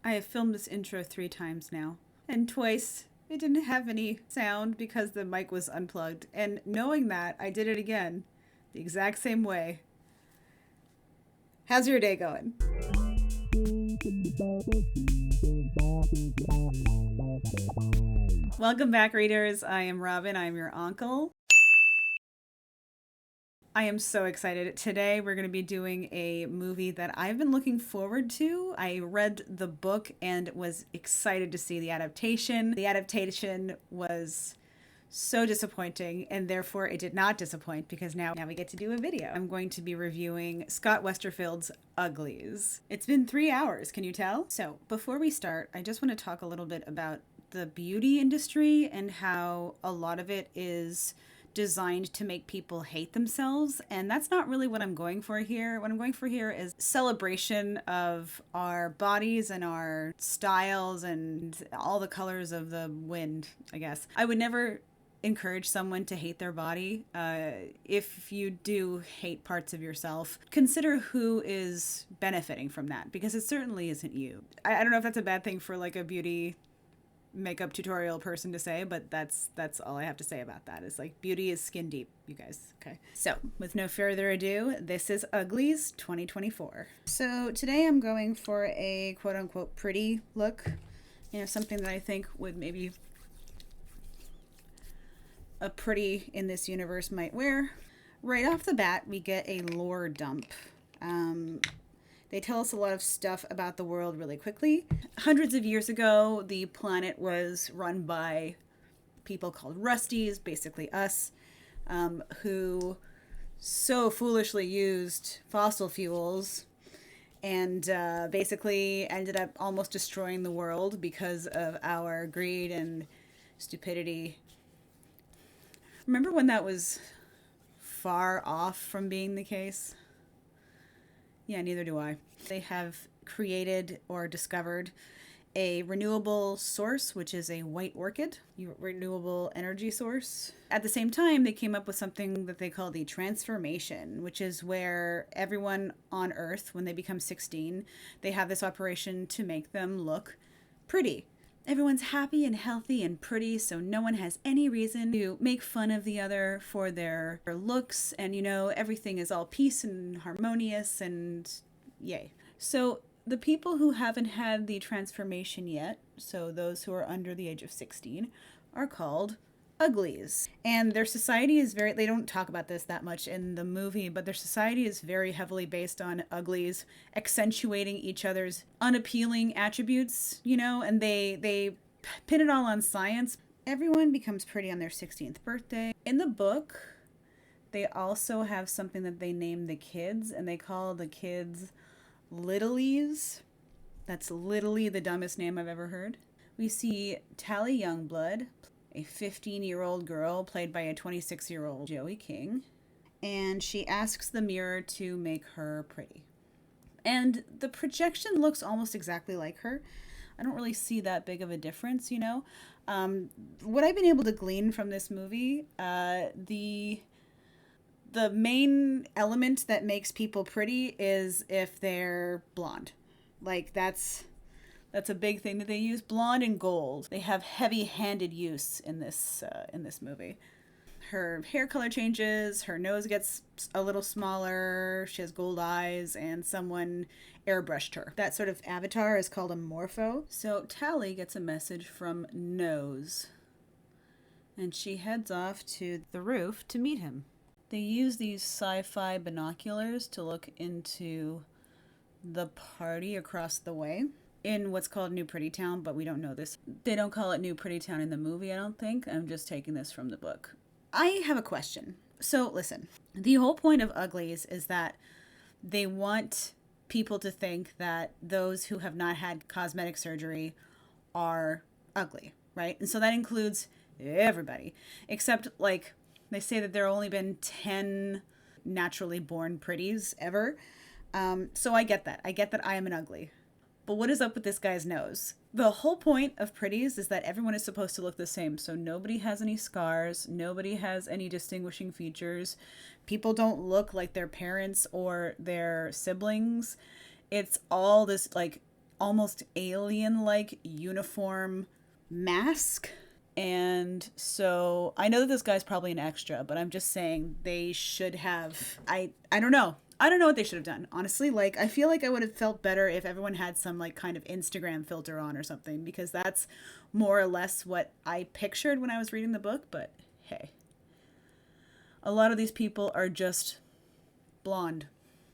I have filmed this intro 3 times now, and twice it didn't have any sound because the mic was unplugged. And knowing that, I did it again the exact same way. How's your day going? Welcome back, readers. I am Robin. I am your uncle. I am so excited. Today we're going to be doing a movie that I've been looking forward to. I read the book and was excited to see the adaptation. The adaptation was so disappointing, and therefore it did not disappoint because now we get to do a video. I'm going to be reviewing Scott Westerfeld's UGLIES. It's been 3 hours, can you tell? So before we start, I just want to talk a little bit about the beauty industry and how a lot of it is designed to make people hate themselves, and that's not really what I'm going for here. What I'm going for here is celebration of our bodies and our styles and all the colors of the wind, I guess. I would never encourage someone to hate their body. If you do hate parts of yourself, consider who is benefiting from that, because it certainly isn't you. I don't know if that's a bad thing for like a beauty makeup tutorial person to say, but that's all I have to say about that. Is like, beauty is skin deep, you guys. Okay, so with no further ado, this is UGLIES 2024. So today I'm going for a quote-unquote pretty look, you know, something that I think would maybe a pretty in this universe might wear. Right off the bat, we get a lore dump. They tell us a lot of stuff about the world really quickly. Hundreds of years ago, the planet was run by people called Rusties, basically us, who so foolishly used fossil fuels and basically ended up almost destroying the world because of our greed and stupidity. Remember when that was far off from being the case? Yeah, neither do I. They have created or discovered a renewable source, which is a white orchid, renewable energy source. At the same time, they came up with something that they call the transformation, which is where everyone on Earth, when they become 16, they have this operation to make them look pretty. Everyone's happy and healthy and pretty, so no one has any reason to make fun of the other for their looks, and you know, everything is all peace and harmonious and yay. So the people who haven't had the transformation yet, so those who are under the age of 16, are called UGLIES. And their society is they don't talk about this that much in the movie, but their society is very heavily based on UGLIES accentuating each other's unappealing attributes, you know, and they pin it all on science. Everyone becomes pretty on their 16th birthday. In the book, they also have something that they name the kids, and they call the kids Littlies. That's literally the dumbest name I've ever heard. We see Tally Youngblood, a 15-year-old girl played by a 26-year-old Joey King, and she asks the mirror to make her pretty. And the projection looks almost exactly like her. I don't really see that big of a difference, you know. What I've been able to glean from this movie, the main element that makes people pretty is if they're blonde. Like, that's a big thing that they use. Blonde and gold. They have heavy-handed use in this movie. Her hair color changes, her nose gets a little smaller, she has gold eyes, and someone airbrushed her. That sort of avatar is called a morpho. So Tally gets a message from Nose, and she heads off to the roof to meet him. They use these sci-fi binoculars to look into the party across the way in what's called New Pretty Town, but we don't know this. They don't call it New Pretty Town in the movie, I don't think. I'm just taking this from the book. I have a question. So listen, the whole point of UGLIES is that they want people to think that those who have not had cosmetic surgery are ugly, right? And so that includes everybody, except, like, they say that there have only been 10 naturally born pretties ever. So I get that. I get that I am an ugly. But what is up with this guy's nose? The whole point of pretties is that everyone is supposed to look the same. So nobody has any scars. Nobody has any distinguishing features. People don't look like their parents or their siblings. It's all this, like, almost alien-like uniform mask. And so I know that this guy's probably an extra, but I'm just saying they should have, I don't know. I don't know what they should have done, honestly. Like, I feel like I would have felt better if everyone had some, like, kind of Instagram filter on or something, because that's more or less what I pictured when I was reading the book. But hey, a lot of these people are just blonde.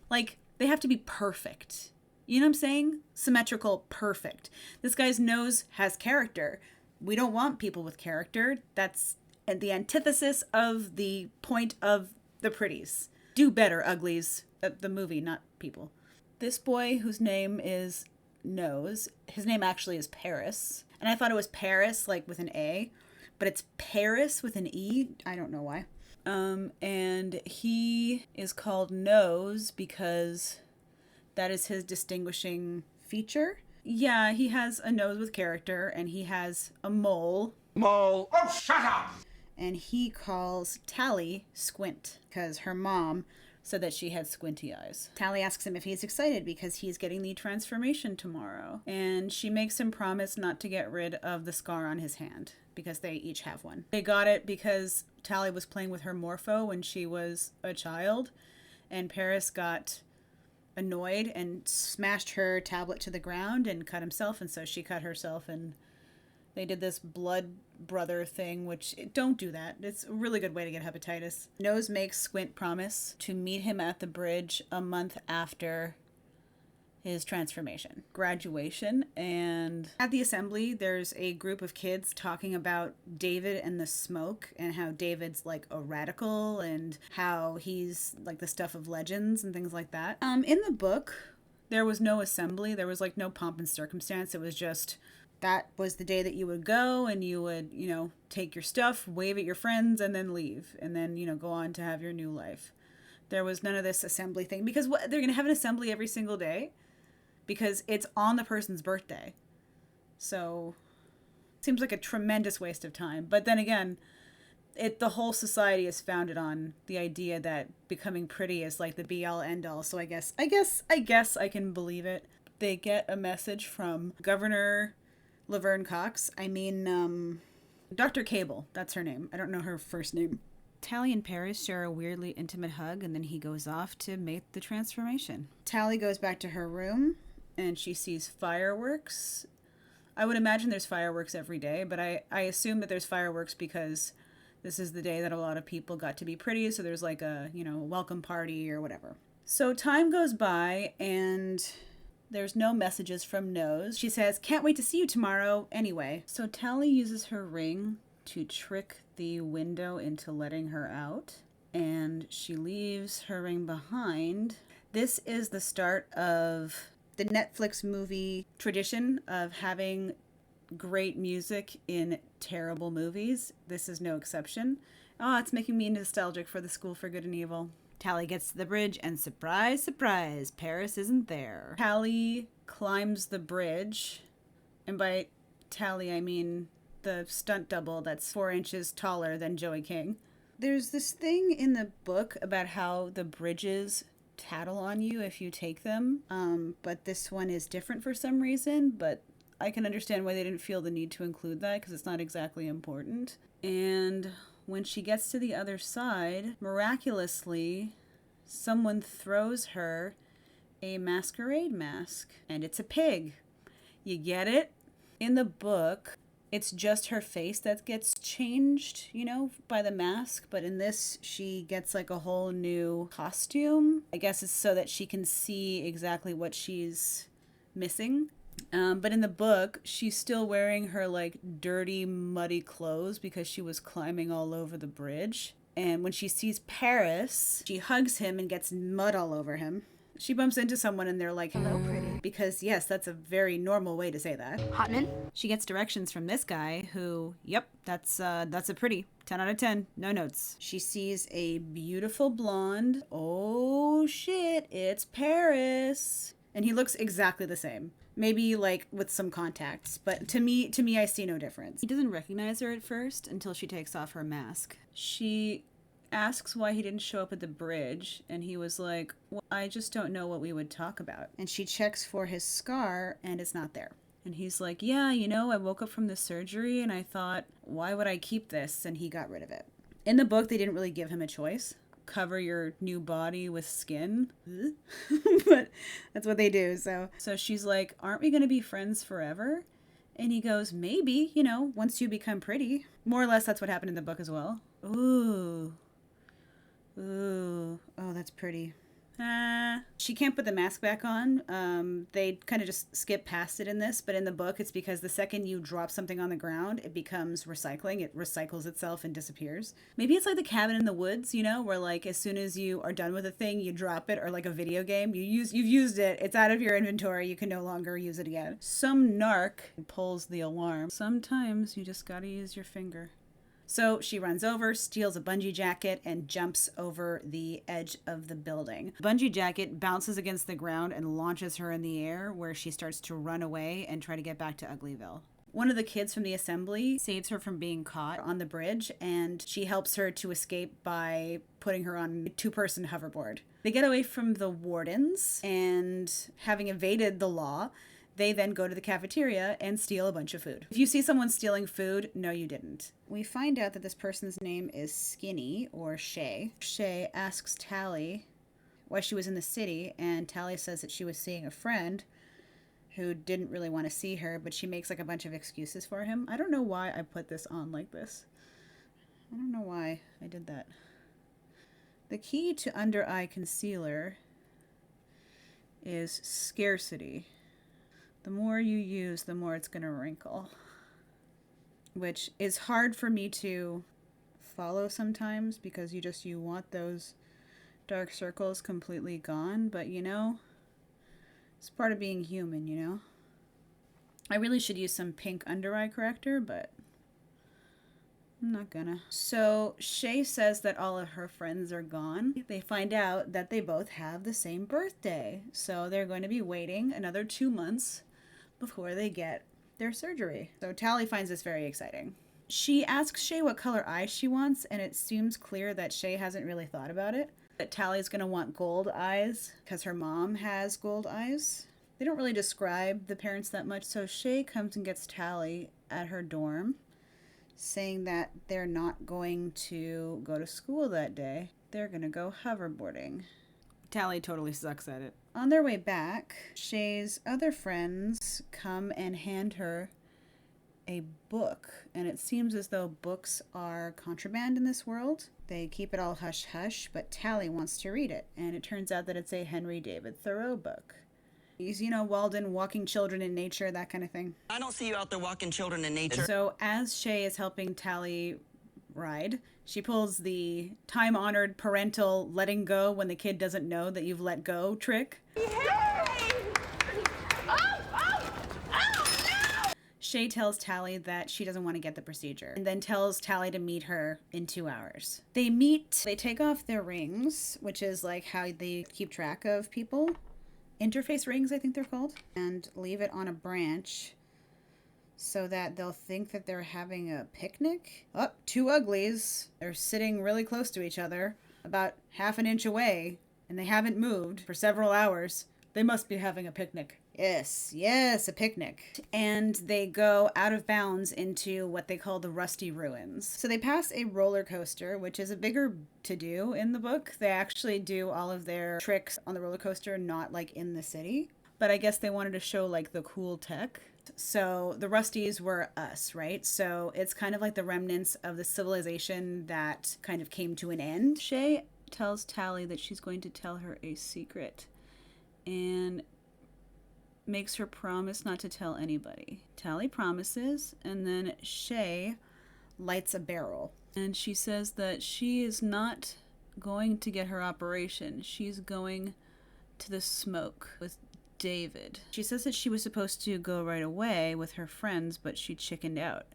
Like, they have to be perfect. You know what I'm saying? Symmetrical, perfect. This guy's nose has character. We don't want people with character. That's the antithesis of the point of the pretties. Do better, uglies. The movie, not people. This boy, whose name is Nose, his name actually is Paris. And I thought it was Paris, like with an A, but it's Paris with an E. I don't know why. And he is called Nose because that is his distinguishing feature. Yeah, he has a nose with character, and he has a mole. Mole. Oh, shut up! And he calls Tally Squint, because her mom said that she had squinty eyes. Tally asks him if he's excited because he's getting the transformation tomorrow. And she makes him promise not to get rid of the scar on his hand, because they each have one. They got it because Tally was playing with her Morpho when she was a child, and Paris got annoyed and smashed her tablet to the ground and cut himself, and so she cut herself, and they did this blood brother thing, which don't do that. It's a really good way to get hepatitis. Nose makes Squint promise to meet him at the bridge a month after his transformation, graduation. And at the assembly, there's a group of kids talking about David and the smoke, and how David's like a radical, and how he's like the stuff of legends and things like that. In the book, there was no assembly. There was like no pomp and circumstance. It was just, that was the day that you would go, and you would, you know, take your stuff, wave at your friends, and then leave, and then, you know, go on to have your new life. There was none of this assembly thing, because what, they're going to have an assembly every single day? Because it's on the person's birthday. So it seems like a tremendous waste of time. But then again, the whole society is founded on the idea that becoming pretty is like the be all end all. So I guess I can believe it. They get a message from Governor Laverne Cox. I mean, Dr. Cable. That's her name. I don't know her first name. Tally and Paris share a weirdly intimate hug, and then he goes off to make the transformation. Tally goes back to her room, and she sees fireworks. I would imagine there's fireworks every day, but I assume that there's fireworks because this is the day that a lot of people got to be pretty, so there's like a, you know, welcome party or whatever. So time goes by, and there's no messages from Nose. She says, "Can't wait to see you tomorrow anyway." So Tally uses her ring to trick the window into letting her out, and she leaves her ring behind. This is the start of the Netflix movie tradition of having great music in terrible movies. This is no exception. Oh, it's making me nostalgic for The School for Good and Evil. Tally gets to the bridge, and surprise, surprise, Paris isn't there. Tally climbs the bridge, and by Tally I mean the stunt double that's 4 inches taller than Joey King. There's this thing in the book about how the bridges tattle on you if you take them, but this one is different for some reason, but I can understand why they didn't feel the need to include that, because it's not exactly important. And when she gets to the other side, miraculously, someone throws her a masquerade mask, and it's a pig. You get it? In the book, it's just her face that gets changed, you know, by the mask. But in this, she gets like a whole new costume. I guess it's so that she can see exactly what she's missing. But in the book, she's still wearing her like dirty, muddy clothes because she was climbing all over the bridge. And when she sees Paris, she hugs him and gets mud all over him. She bumps into someone and they're like, "Hello, pretty." Because yes, that's a very normal way to say that. Hotman? She gets directions from this guy who, yep, that's a pretty. 10 out of 10. No notes. She sees a beautiful blonde. Oh shit, it's Paris. And he looks exactly the same. Maybe like with some contacts, but to me I see no difference. He doesn't recognize her at first until she takes off her mask. She asks why he didn't show up at the bridge, and he was like, well, I just don't know what we would talk about. And she checks for his scar, and it's not there. And he's like, yeah, you know, I woke up from the surgery, and I thought, why would I keep this? And he got rid of it. In the book, they didn't really give him a choice. Cover your new body with skin. But that's what they do. So she's like, aren't we going to be friends forever? And he goes, maybe, you know, once you become pretty. More or less, that's what happened in the book as well. Ooh. Ooh. Oh, that's pretty. She can't put the mask back on. They kind of just skip past it in this, but in the book, it's because the second you drop something on the ground, it becomes recycling. It recycles itself and disappears. Maybe it's like the cabin in the woods, you know, where like as soon as you are done with a thing, you drop it, or like a video game, you've used it, it's out of your inventory, you can no longer use it again. Some narc pulls the alarm. Sometimes you just gotta use your finger. So she runs over, steals a bungee jacket, and jumps over the edge of the building. Bungee jacket bounces against the ground and launches her in the air, where she starts to run away and try to get back to Uglyville. One of the kids from the assembly saves her from being caught on the bridge, and she helps her to escape by putting her on a two-person hoverboard. They get away from the wardens, and having evaded the law, they then go to the cafeteria and steal a bunch of food. If you see someone stealing food, no, you didn't. We find out that this person's name is Skinny, or Shay. Shay asks Tally why she was in the city, and Tally says that she was seeing a friend who didn't really want to see her, but she makes like a bunch of excuses for him. I don't know why I put this on like this. I don't know why I did that. The key to under eye concealer is scarcity. The more you use, the more it's going to wrinkle, which is hard for me to follow sometimes because you want those dark circles completely gone, but you know, it's part of being human, you know? I really should use some pink under eye corrector, but I'm not gonna. So Shay says that all of her friends are gone. They find out that they both have the same birthday, so they're going to be waiting another 2 months before they get their surgery. So Tally finds this very exciting. She asks Shay what color eyes she wants, and it seems clear that Shay hasn't really thought about it. That Tally's gonna want gold eyes because her mom has gold eyes. They don't really describe the parents that much, so Shay comes and gets Tally at her dorm, saying that they're not going to go to school that day. They're gonna go hoverboarding. Tally totally sucks at it. On their way back, Shay's other friends come and hand her a book, and it seems as though books are contraband in this world. They keep it all hush-hush, but Tally wants to read it, and it turns out that it's a Henry David Thoreau book. He's, you know, Walden, walking children in nature, that kind of thing. I don't see you out there walking children in nature. So as Shay is helping Tally ride, she pulls the time-honored parental letting go when the kid doesn't know that you've let go trick. Hey! Oh, no! Shay tells Tally that she doesn't want to get the procedure, and then tells Tally to meet her in 2 hours. They meet, they take off their rings, which is like how they keep track of people. Interface rings, I think they're called. And leave it on a branch so that they'll think that they're having a picnic. Oh, two uglies. They're sitting really close to each other, about half an inch away, and they haven't moved for several hours. They must be having a picnic. Yes, a picnic. And they go out of bounds into what they call the Rusty Ruins. So they pass a roller coaster, which is a bigger to-do in the book. They actually do all of their tricks on the roller coaster, not like in the city. But I guess they wanted to show like the cool tech. So the Rusties were us, right? So it's kind of like the remnants of the civilization that kind of came to an end. Shay tells Tally that she's going to tell her a secret and makes her promise not to tell anybody. Tally promises, and then Shay lights a barrel. And she says that she is not going to get her operation. She's going to the smoke with David. She says that she was supposed to go right away with her friends, but she chickened out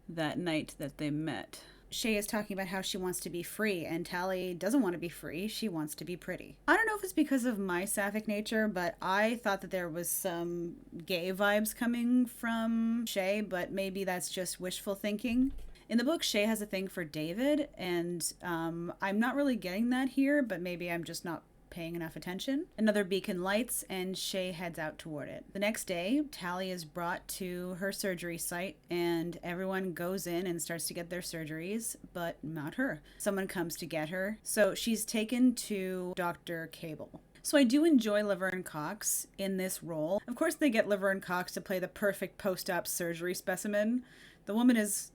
that night that they met. Shay is talking about how she wants to be free, and Tally doesn't want to be free. She wants to be pretty. I don't know if it's because of my sapphic nature, but I thought that there was some gay vibes coming from Shay, but maybe that's just wishful thinking. In the book, Shay has a thing for David, and I'm not really getting that here, but maybe I'm just not paying enough attention. Another beacon lights, and Shay heads out toward it. The next day, Tally is brought to her surgery site, and everyone goes in and starts to get their surgeries, but not her. Someone comes to get her, so she's taken to Dr. Cable. So I do enjoy Laverne Cox in this role. Of course, they get Laverne Cox to play the perfect post-op surgery specimen. The woman is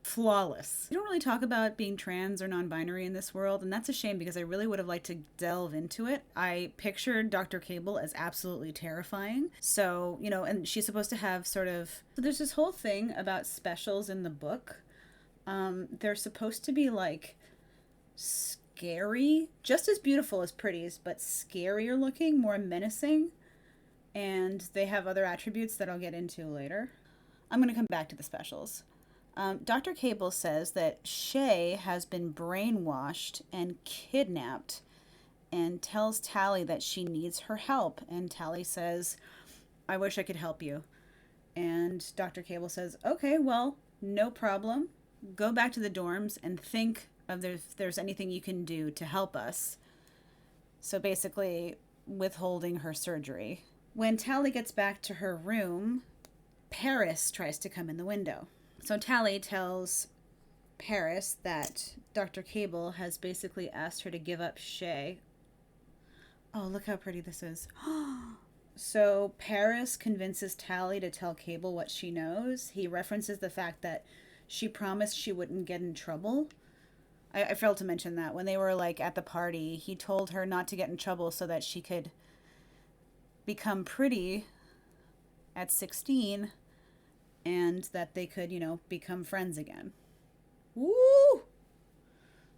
flawless. We don't really talk about being trans or non-binary in this world, and that's a shame because I really would have liked to delve into it. I pictured Dr. Cable as absolutely terrifying. So, you know, and she's supposed to have sort of... So there's this whole thing about specials in the book. They're supposed to be like scary, just as beautiful as Pretty's, but scarier looking, more menacing. And they have other attributes that I'll get into later. I'm going to come back to the specials. Dr. Cable says that Shay has been brainwashed and kidnapped and tells Tally that she needs her help. And Tally says, I wish I could help you. And Dr. Cable says, okay, well, no problem. Go back to the dorms and think of if there's anything you can do to help us. So basically withholding her surgery. When Tally gets back to her room, Paris tries to come in the window. So Tally tells Paris that Dr. Cable has basically asked her to give up Shay. Oh, look how pretty this is. So Paris convinces Tally to tell Cable what she knows. He references the fact that she promised she wouldn't get in trouble. I failed to mention that. When they were like at the party, he told her not to get in trouble so that she could become pretty at 16 and that they could, you know, become friends again. Woo!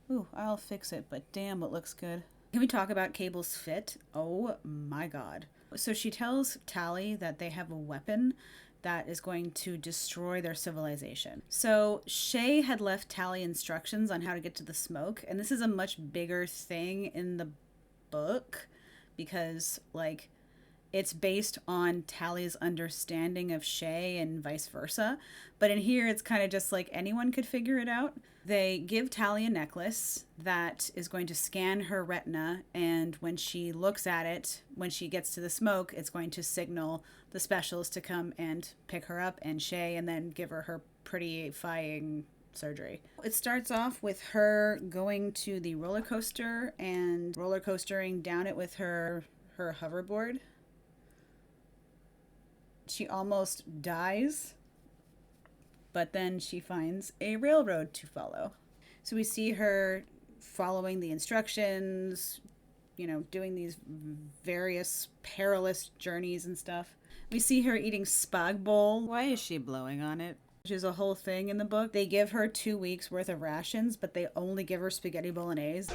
Ooh, I'll fix it, but damn, it looks good. Can we talk about Cable's fit? Oh my god. So she tells Tally that they have a weapon that is going to destroy their civilization. So Shay had left Tally instructions on how to get to the smoke, and this is a much bigger thing in the book because, like, it's based on Tally's understanding of Shay and vice versa. But in here, it's kind of just like anyone could figure it out. They give Tally a necklace that is going to scan her retina. And when she looks at it, when she gets to the smoke, it's going to signal the specials to come and pick her up and Shay and then give her her prettyfying surgery. It starts off with her going to the roller coaster and roller coastering down it with her hoverboard. She almost dies, but then she finds a railroad to follow. So we see her following the instructions, you know, doing these various perilous journeys and stuff. We see her eating spag bowl. Why is she blowing on it? Which is a whole thing in the book. They give her 2 weeks worth of rations, but they only give her spaghetti bolognese.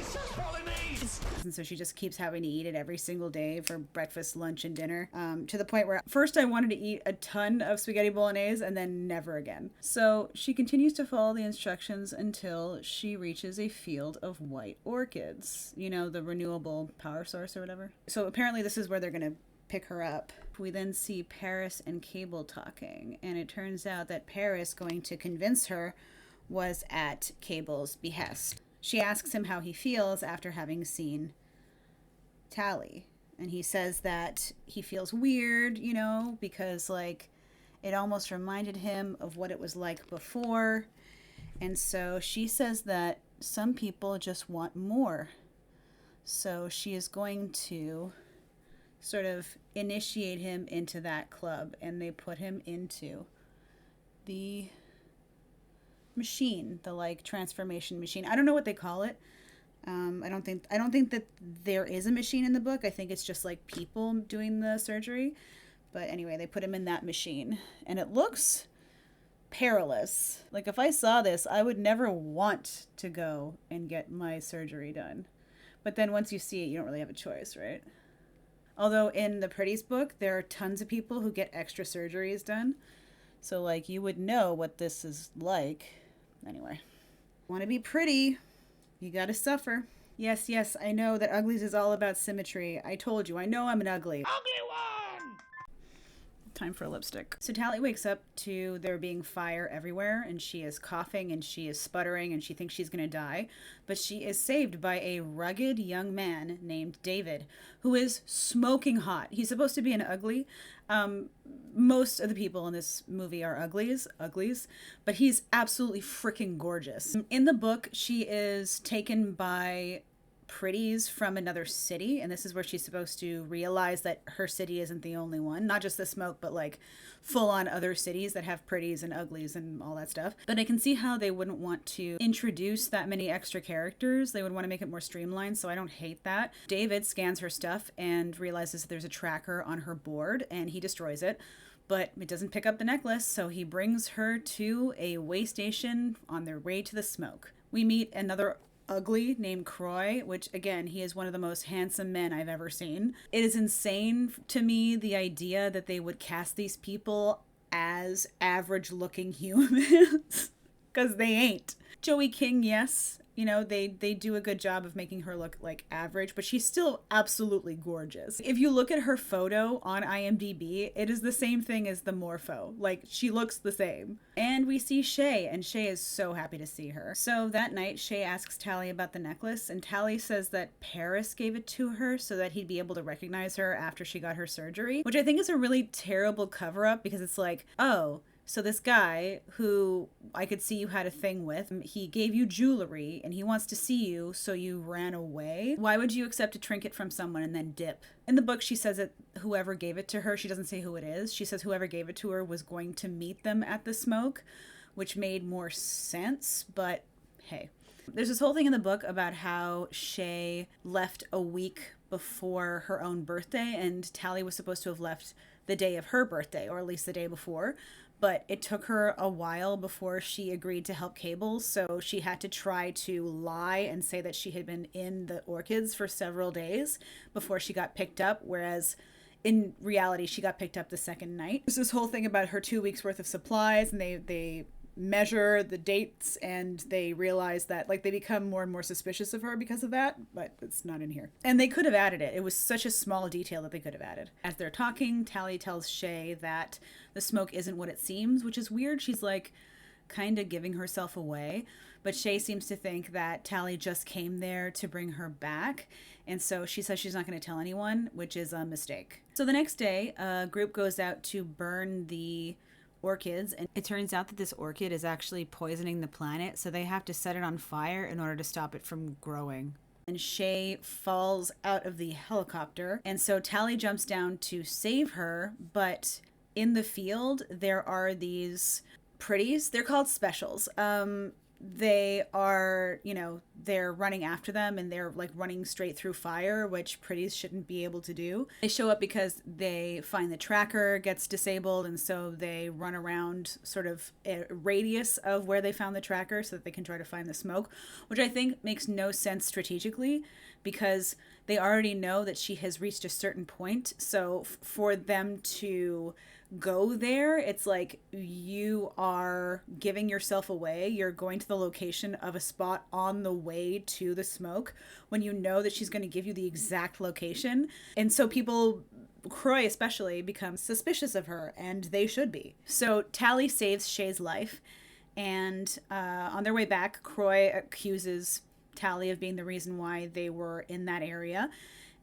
And so she just keeps having to eat it every single day for breakfast, lunch, and dinner. To the point where first I wanted to eat a ton of spaghetti bolognese and then never again. So she continues to follow the instructions until she reaches a field of white orchids. You know, the renewable power source or whatever. So apparently this is where they're going to pick her up. We then see Paris and Cable talking, and it turns out that Paris, going to convince her, was at Cable's behest. She asks him how he feels after having seen Tally, and he says that he feels weird, you know, because like it almost reminded him of what it was like before. And so she says that some people just want more. So she is going to sort of initiate him into that club, and they put him into the machine, the like transformation machine. I don't know what they call it. I don't think that there is a machine in the book. I think it's just like people doing the surgery. But anyway, they put him in that machine, and it looks perilous. Like if I saw this, I would never want to go and get my surgery done. But then once you see it, you don't really have a choice, right? Although in the Pretty's book, there are tons of people who get extra surgeries done. So, like, you would know what this is like. Anyway. Want to be pretty, you gotta suffer. Yes, yes, I know that Uglies is all about symmetry. I told you, I know I'm an ugly. Ugly one! Time for a lipstick. So Tally wakes up to there being fire everywhere, and she is coughing and she is sputtering and she thinks she's gonna die. But she is saved by a rugged young man named David, who is smoking hot. He's supposed to be an ugly. Most of the people in this movie are uglies, but he's absolutely freaking gorgeous. In the book, she is taken by pretties from another city, and this is where she's supposed to realize that her city isn't the only one, not just the smoke, but like full on other cities that have pretties and uglies and all that stuff. But I can see how they wouldn't want to introduce that many extra characters. They would want to make it more streamlined, so I don't hate that. David scans her stuff and realizes that there's a tracker on her board, and he destroys it, but it doesn't pick up the necklace, so he brings her to a way station on their way to the smoke. We meet another ugly named Croy, which again, he is one of the most handsome men I've ever seen. It is insane to me, the idea that they would cast these people as average looking humans, because they ain't. Joey King, yes, you know, they do a good job of making her look like average, but she's still absolutely gorgeous. If you look at her photo on IMDb, it is the same thing as the Morpho. Like, she looks the same. And we see Shay, and Shay is so happy to see her. So that night, Shay asks Tally about the necklace, and Tally says that Paris gave it to her so that he'd be able to recognize her after she got her surgery, which I think is a really terrible cover-up, because it's like, oh, so this guy who I could see you had a thing with, he gave you jewelry and he wants to see you, so you ran away. Why would you accept a trinket from someone and then dip? In the book, she says that whoever gave it to her, she doesn't say who it is. She says whoever gave it to her was going to meet them at the smoke, which made more sense, but hey. There's this whole thing in the book about how Shay left a week before her own birthday, and Tally was supposed to have left the day of her birthday, or at least the day before. But it took her a while before she agreed to help Cable, so she had to try to lie and say that she had been in the orchids for several days before she got picked up, whereas in reality, she got picked up the second night. There's this whole thing about her 2 weeks worth of supplies, and they measure the dates, and they realize that, like, they become more and more suspicious of her because of that, but it's not in here. And they could have added it. It was such a small detail that they could have added. As they're talking, Tally tells Shay that the smoke isn't what it seems, which is weird. She's like kind of giving herself away, but Shay seems to think that Tally just came there to bring her back, and so she says she's not going to tell anyone, which is a mistake. So the next day, a group goes out to burn the orchids, and it turns out that this orchid is actually poisoning the planet, so they have to set it on fire in order to stop it from growing. And Shay falls out of the helicopter, and so Tally jumps down to save her, but in the field there are these pretties. They're called specials. They are, you know, they're running after them, and they're like running straight through fire, which pretties shouldn't be able to do. They show up because they find the tracker gets disabled, and so they run around sort of a radius of where they found the tracker so that they can try to find the smoke, which I think makes no sense strategically, because they already know that she has reached a certain point. So for them to go there, it's like you are giving yourself away. You're going to the location of a spot on the way to the smoke when you know that she's going to give you the exact location. And so people, Croy especially, become suspicious of her, and they should be. So Tally saves Shay's life, and on their way back, Croy accuses Tally of being the reason why they were in that area.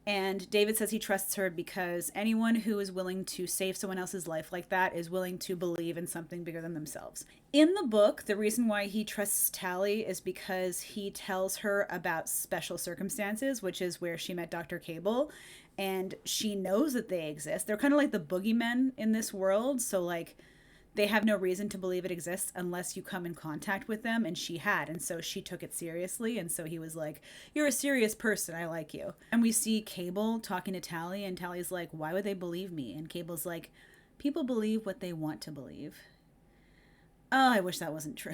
And David says he trusts her because anyone who is willing to save someone else's life like that is willing to believe in something bigger than themselves. In the book, the reason why he trusts Tally is because he tells her about special circumstances, which is where she met Dr. Cable, and she knows that they exist. They're kind of like the boogeymen in this world, so like they have no reason to believe it exists unless you come in contact with them, and she had, and so she took it seriously, and so he was like, you're a serious person, I like you. And we see Cable talking to Tally, and Tally's like, why would they believe me? And Cable's like, people believe what they want to believe. Oh, I wish that wasn't true.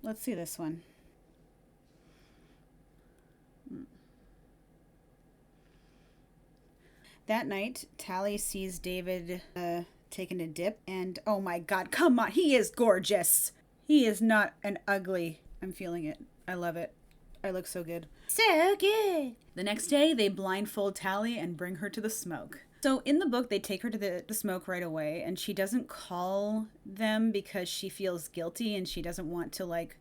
Let's see this one. That night, Tally sees David taking a dip, and oh my god, come on, he is gorgeous. He is not an ugly. I'm feeling it. I love it. I look so good. So good. The next day, they blindfold Tally and bring her to the smoke. So in the book, they take her to the smoke right away, and she doesn't call them because she feels guilty and she doesn't want to like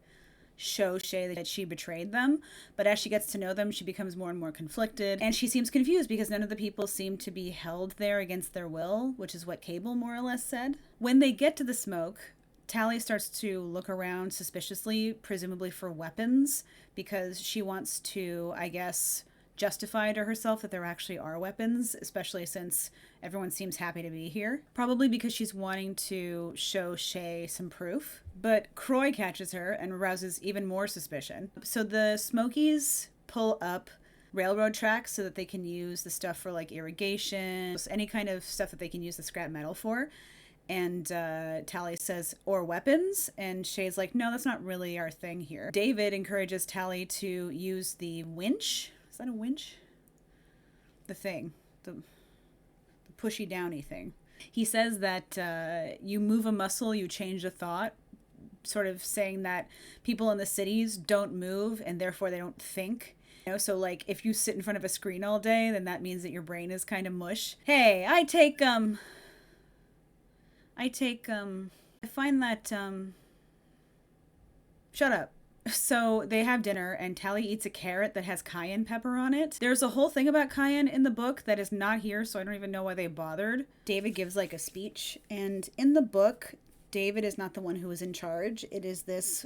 show Shay that she betrayed them. But as she gets to know them, she becomes more and more conflicted, and she seems confused because none of the people seem to be held there against their will, which is what Cable more or less said. When they get to the smoke, Tally starts to look around suspiciously, presumably for weapons, because she wants to, I guess, justify to herself that there actually are weapons, especially since everyone seems happy to be here. Probably because she's wanting to show Shay some proof. But Croy catches her and arouses even more suspicion. So the Smokies pull up railroad tracks so that they can use the stuff for like irrigation, any kind of stuff that they can use the scrap metal for. And Tally says, or weapons. And Shay's like, no, that's not really our thing here. David encourages Tally to use the winch. Is that a winch? The thing. The pushy downy thing. He says that you move a muscle, you change a thought. Sort of saying that people in the cities don't move and therefore they don't think. You know, so like if you sit in front of a screen all day, then that means that your brain is kind of mush. Hey, I find that, shut up. So they have dinner and Tally eats a carrot that has cayenne pepper on it. There's a whole thing about cayenne in the book that is not here, so I don't even know why they bothered. David gives like a speech, and in the book, David is not the one who is in charge. It is this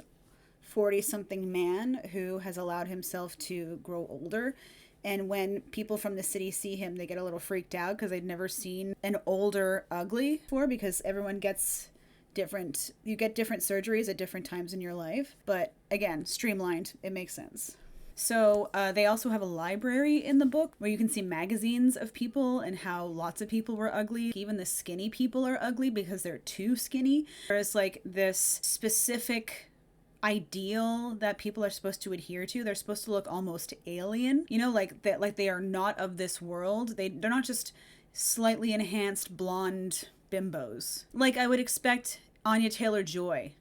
40-something man who has allowed himself to grow older. And when people from the city see him, they get a little freaked out because they'd never seen an older ugly before, because everyone gets different, you get different surgeries at different times in your life. But again, streamlined, it makes sense. So they also have a library in the book where you can see magazines of people and how lots of people were ugly. Even the skinny people are ugly because they're too skinny. There's like this specific ideal that people are supposed to adhere to. They're supposed to look almost alien, you know, like that, like they are not of this world. They're not just slightly enhanced blonde bimbos. Like I would expect Anya Taylor-Joy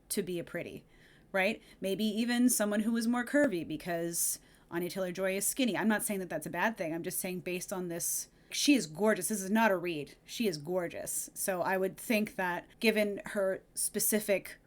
to be a pretty, right? Maybe even someone who is more curvy, because Anya Taylor-Joy is skinny. I'm not saying that that's a bad thing. I'm just saying based on this, she is gorgeous. This is not a read. She is gorgeous. So I would think that given her specific,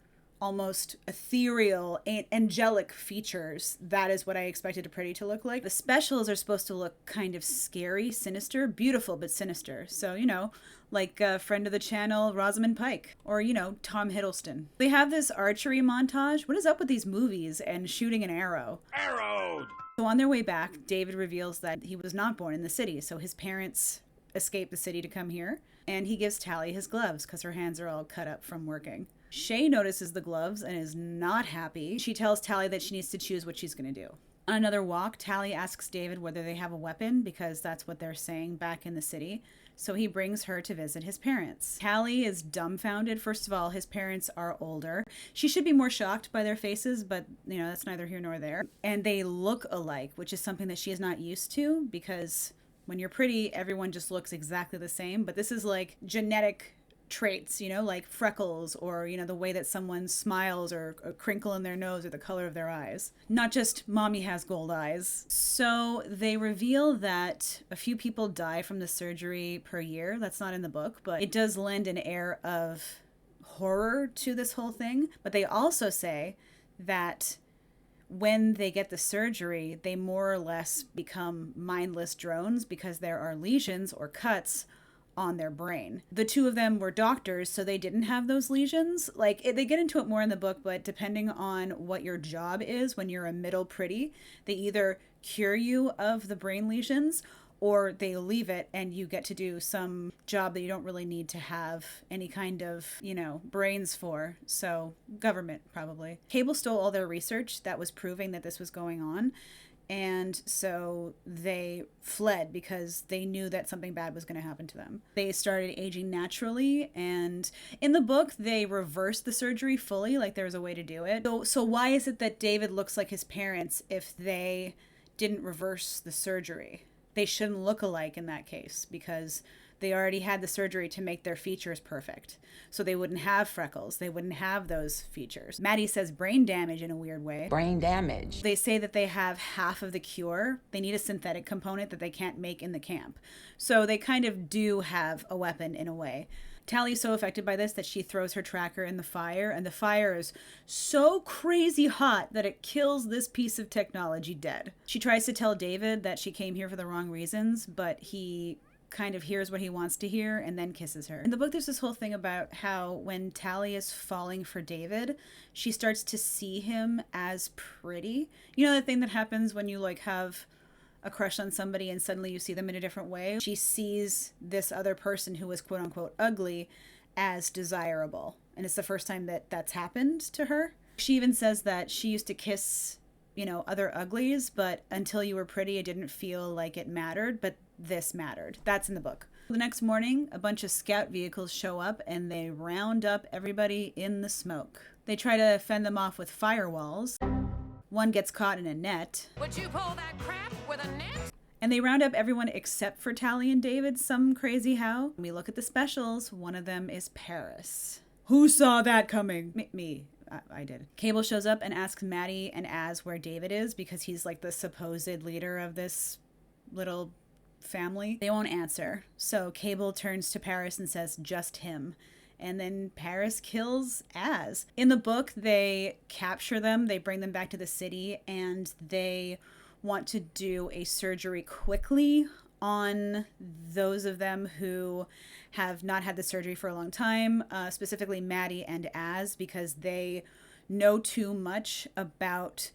almost ethereal, angelic features, that is what I expected a pretty to look like. The specials are supposed to look kind of scary, sinister, beautiful, but sinister. So, you know, like a friend of the channel, Rosamund Pike, or, you know, Tom Hiddleston. They have this archery montage. What is up with these movies and shooting an arrow? Arrowed! So on their way back, David reveals that he was not born in the city, so his parents escaped the city to come here, and he gives Tally his gloves because her hands are all cut up from working. Shay notices the gloves and is not happy. She tells Tally that she needs to choose what she's going to do. On another walk, Tally asks David whether they have a weapon, because that's what they're saying back in the city. So he brings her to visit his parents. Tally is dumbfounded. First of all, his parents are older. She should be more shocked by their faces, but, you know, that's neither here nor there. And they look alike, which is something that she is not used to, because when you're pretty, everyone just looks exactly the same. But this is like genetic traits, you know, like freckles, or, you know, the way that someone smiles, or a crinkle in their nose, or the color of their eyes. Not just mommy has gold eyes. So they reveal that a few people die from the surgery per year. That's not in the book, but it does lend an air of horror to this whole thing. But they also say that when they get the surgery, they more or less become mindless drones because there are lesions or cuts on their brain. The two of them were doctors, so they didn't have those lesions. Like, they get into it more in the book, but depending on what your job is when you're a middle pretty, they either cure you of the brain lesions, or they leave it and you get to do some job that you don't really need to have any kind of, you know, brains for. So government, probably. Cable stole all their research that was proving that this was going on. And so they fled because they knew that something bad was going to happen to them. They started aging naturally, and in the book, they reversed the surgery fully, like there was a way to do it. So why is it that David looks like his parents if they didn't reverse the surgery? They shouldn't look alike in that case, because They already had the surgery to make their features perfect. So they wouldn't have freckles. They wouldn't have those features. Maddie says brain damage in a weird way. Brain damage. They say that they have half of the cure. They need a synthetic component that they can't make in the camp. So they kind of do have a weapon in a way. Tally's so affected by this that she throws her tracker in the fire, and the fire is so crazy hot that it kills this piece of technology dead. She tries to tell David that she came here for the wrong reasons, but he kind of hears what he wants to hear and then kisses her. In the book, there's this whole thing about how when Tally is falling for David, she starts to see him as pretty. You know, the thing that happens when you like have a crush on somebody and suddenly you see them in a different way. She sees this other person who was quote unquote ugly as desirable. And it's the first time that that's happened to her. She even says that she used to kiss, you know, other uglies, but until you were pretty, it didn't feel like it mattered, but this mattered. That's in the book. The next morning, a bunch of scout vehicles show up and they round up everybody in the smoke. They try to fend them off with firewalls. One gets caught in a net. Would you pull that crap with a net? And they round up everyone except for Tally and David some crazy how. When we look at the specials, one of them is Paris. Who saw that coming? Me. I did. Cable shows up and asks Maddie and Az where David is because he's like the supposed leader of this little family. They won't answer. So Cable turns to Paris and says, just him. And then Paris kills Az. In the book, they capture them, they bring them back to the city, and they want to do a surgery quickly on those of them who have not had the surgery for a long time, specifically Maddie and Az, because they know too much about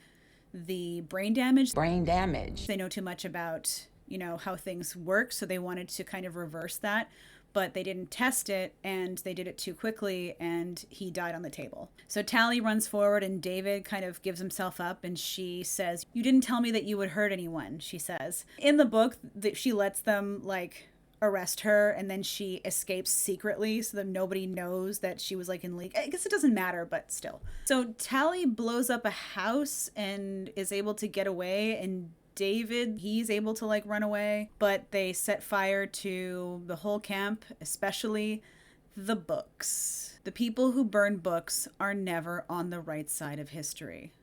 the brain damage. They know too much about, you know, how things work, so they wanted to kind of reverse that. But they didn't test it, and they did it too quickly, and he died on the table. So Tally runs forward, and David kind of gives himself up, and she says, "You didn't tell me that you would hurt anyone," she says. In the book, she lets them, like, arrest her, and then she escapes secretly so that nobody knows that she was, like, in league. I guess it doesn't matter, but still. So Tally blows up a house and is able to get away, and David, he's able to like run away, but they set fire to the whole camp, especially the books. The people who burn books are never on the right side of history.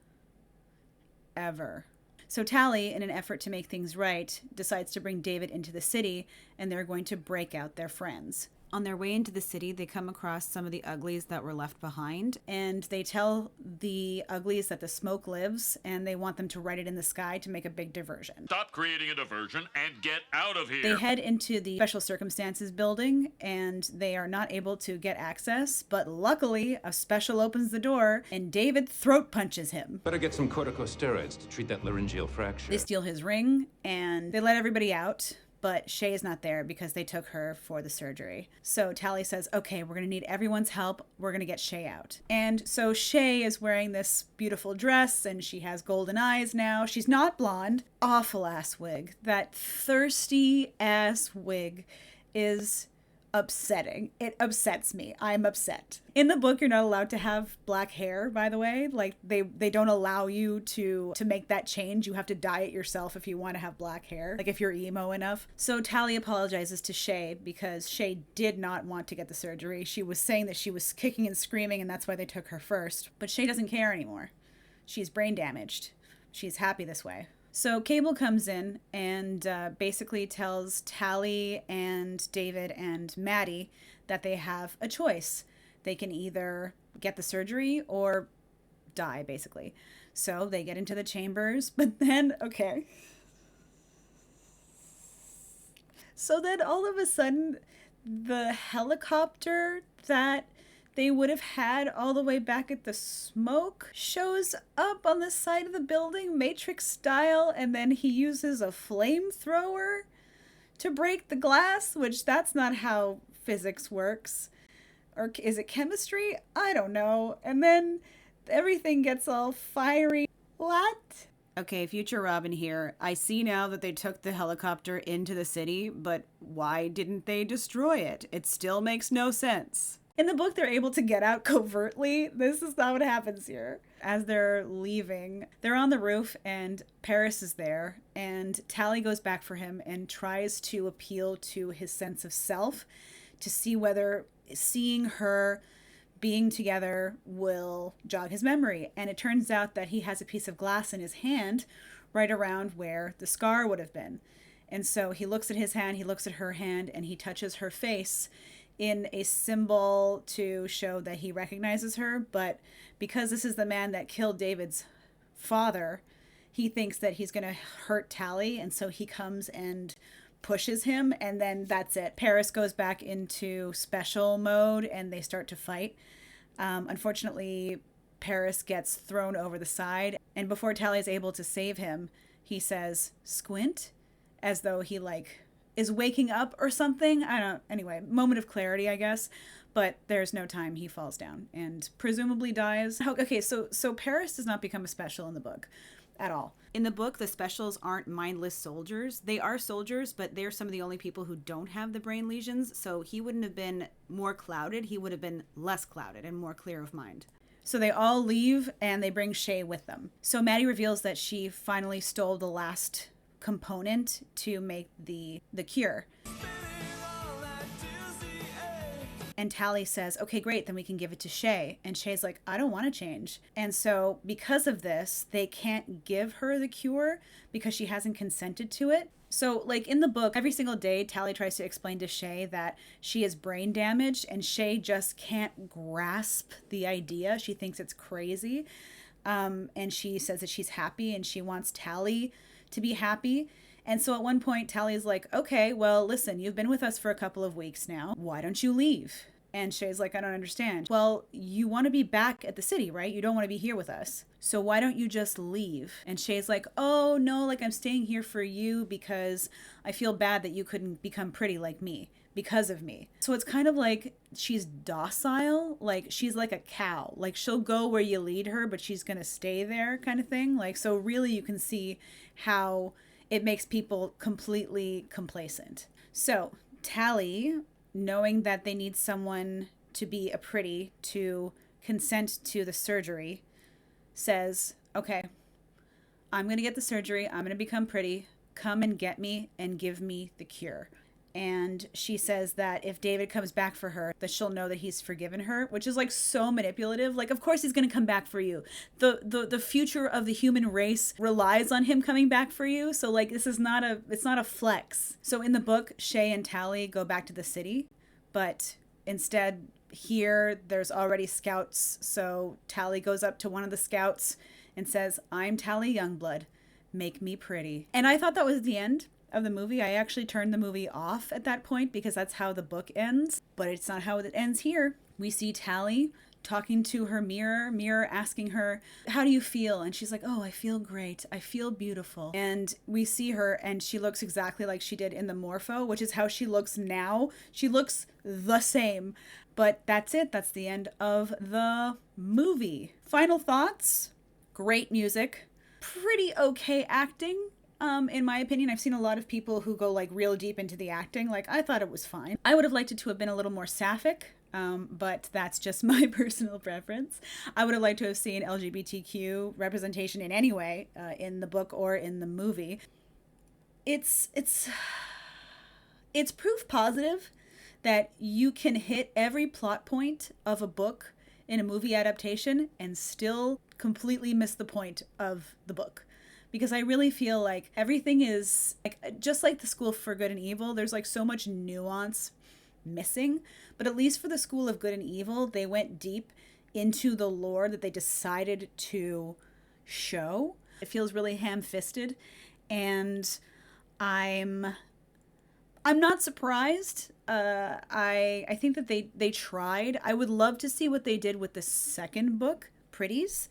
Ever. So Tally, in an effort to make things right, decides to bring David into the city, and they're going to break out their friends. On their way into the city, they come across some of the uglies that were left behind, and they tell the uglies that the smoke lives, and they want them to write it in the sky to make a big diversion. Stop creating a diversion and get out of here. They head into the Special Circumstances building, and they are not able to get access, but luckily, a special opens the door, and David throat punches him. Better get some corticosteroids to treat that laryngeal fracture. They steal his ring, and they let everybody out. But Shay is not there because they took her for the surgery. So Tally says, okay, we're going to need everyone's help. We're going to get Shay out. And so Shay is wearing this beautiful dress, and she has golden eyes now. She's not blonde. Awful ass wig. That thirsty ass wig is upsetting. It upsets me. I'm upset. In the book, you're not allowed to have black hair, by the way. Like, they don't allow you to make that change. You have to dye it yourself if you want to have black hair, like if you're emo enough. So Tally apologizes to Shay because Shay did not want to get the surgery. She was saying that she was kicking and screaming, and that's why they took her first. But Shay doesn't care anymore. She's brain damaged. She's happy this way. So Cable comes in and basically tells Tally and David and Maddie that they have a choice. They can either get the surgery or die, basically. So they get into the chambers, but then, okay. So then all of a sudden, the helicopter that they would have had all the way back at the smoke shows up on the side of the building, Matrix style, and then he uses a flamethrower to break the glass, which that's not how physics works. Or is it chemistry? I don't know. And then everything gets all fiery. What? Okay, future Robin here. I see now that they took the helicopter into the city, but why didn't they destroy it? It still makes no sense. In the book, they're able to get out covertly. This is not what happens here. As they're leaving, they're on the roof and Paris is there, and Tally goes back for him and tries to appeal to his sense of self to see whether seeing her being together will jog his memory. And it turns out that he has a piece of glass in his hand right around where the scar would have been. And so he looks at his hand, he looks at her hand, and he touches her face in a symbol to show that he recognizes her. But because this is the man that killed David's father, he thinks that he's going to hurt Tally. And so he comes and pushes him, and then that's it. Paris goes back into special mode and they start to fight. Unfortunately, Paris gets thrown over the side, and before Tally is able to save him, he says, "Squint," as though he like is waking up or something. I don't, anyway, moment of clarity, I guess, but there's no time. He falls down and presumably dies. Okay, so Paris does not become a special in the book at all. In the book, the specials aren't mindless soldiers. They are soldiers, but they're some of the only people who don't have the brain lesions, so he wouldn't have been more clouded. He would have been less clouded and more clear of mind. So they all leave and they bring Shay with them. So Maddie reveals that she finally stole the last component to make the cure. And Tally says, okay, great, then we can give it to Shay. And Shay's like, I don't want to change. And so because of this, they can't give her the cure because she hasn't consented to it. So like in the book, every single day, Tally tries to explain to Shay that she is brain damaged, and Shay just can't grasp the idea. She thinks it's crazy. And she says that she's happy and she wants Tally to be happy. And so at one point, Tally's like, okay, well, listen, you've been with us for a couple of weeks now. Why don't you leave? And Shay's like, I don't understand. Well, you want to be back at the city, right? You don't want to be here with us. So why don't you just leave? And Shay's like, oh, no, like I'm staying here for you because I feel bad that you couldn't become pretty like me because of me. So it's kind of like she's docile, like she's like a cow. Like she'll go where you lead her, but she's going to stay there kind of thing. Like, so really you can see how it makes people completely complacent. So Tally, knowing that they need someone to be a pretty to consent to the surgery, says, okay, I'm going to get the surgery. I'm going to become pretty. Come and get me and give me the cure. And she says that if David comes back for her, that she'll know that he's forgiven her, which is like so manipulative. Like, of course he's going to come back for you. The future of the human race relies on him coming back for you. So like, this is not it's not a flex. So in the book, Shay and Tally go back to the city, but instead here there's already scouts. So Tally goes up to one of the scouts and says, I'm Tally Youngblood, make me pretty. And I thought that was the end of the movie. I actually turned the movie off at that point because that's how the book ends, but it's not how it ends here. We see Tally talking to her mirror asking her, how do you feel? And she's like, oh, I feel great. I feel beautiful. And we see her and she looks exactly like she did in the Morpho, which is how she looks now. She looks the same, but that's it. That's the end of the movie. Final thoughts, great music, pretty okay acting. In my opinion. I've seen a lot of people who go like real deep into the acting. Like, I thought it was fine. I would have liked it to have been a little more sapphic, but that's just my personal preference. I would have liked to have seen LGBTQ representation in any way, in the book or in the movie. It's proof positive that you can hit every plot point of a book in a movie adaptation and still completely miss the point of the book. Because I really feel like everything is like, just like the School for Good and Evil, there's like so much nuance missing. But at least for the School of Good and Evil, they went deep into the lore that they decided to show. It feels really ham-fisted, and I'm not surprised. I think that they tried. I would love to see what they did with the second book, Pretties.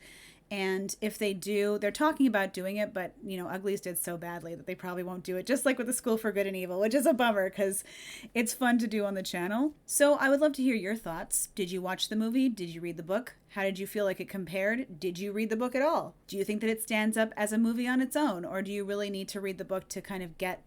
And if they do, they're talking about doing it, but, you know, Uglies did so badly that they probably won't do it, just like with the School for Good and Evil, which is a bummer because it's fun to do on the channel. So I would love to hear your thoughts. Did you watch the movie? Did you read the book? How did you feel like it compared? Did you read the book at all? Do you think that it stands up as a movie on its own, or do you really need to read the book to kind of get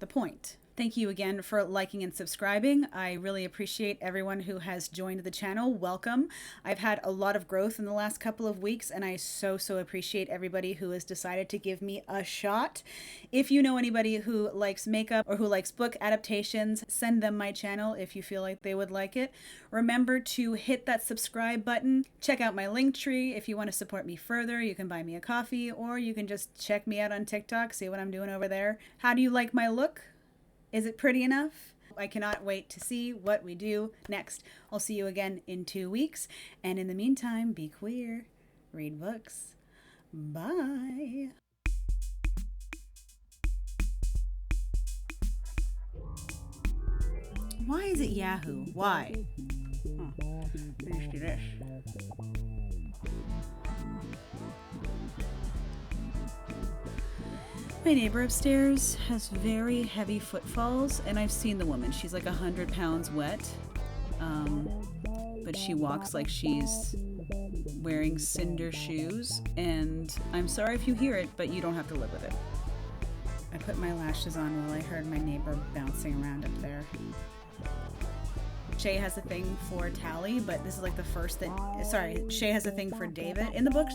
the point? Thank you again for liking and subscribing. I really appreciate everyone who has joined the channel. Welcome. I've had a lot of growth in the last couple of weeks, and I so appreciate everybody who has decided to give me a shot. If you know anybody who likes makeup or who likes book adaptations, send them my channel if you feel like they would like it. Remember to hit that subscribe button. Check out my Linktree if you want to support me further. You can buy me a coffee, or you can just check me out on TikTok, see what I'm doing over there. How do you like my look? Is it pretty enough? I cannot wait to see what we do next. I'll see you again in 2 weeks. And in the meantime, be queer, read books. Bye. Why is it Yahoo? Why? Let's do this. My neighbor upstairs has very heavy footfalls, and I've seen the woman. She's like 100 pounds wet, but she walks like she's wearing cinder shoes, and I'm sorry if you hear it, but you don't have to live with it. I put my lashes on while I heard my neighbor bouncing around up there. Shay has a thing for Tally, but this is like the first that... Sorry, Shay has a thing for David. In the book...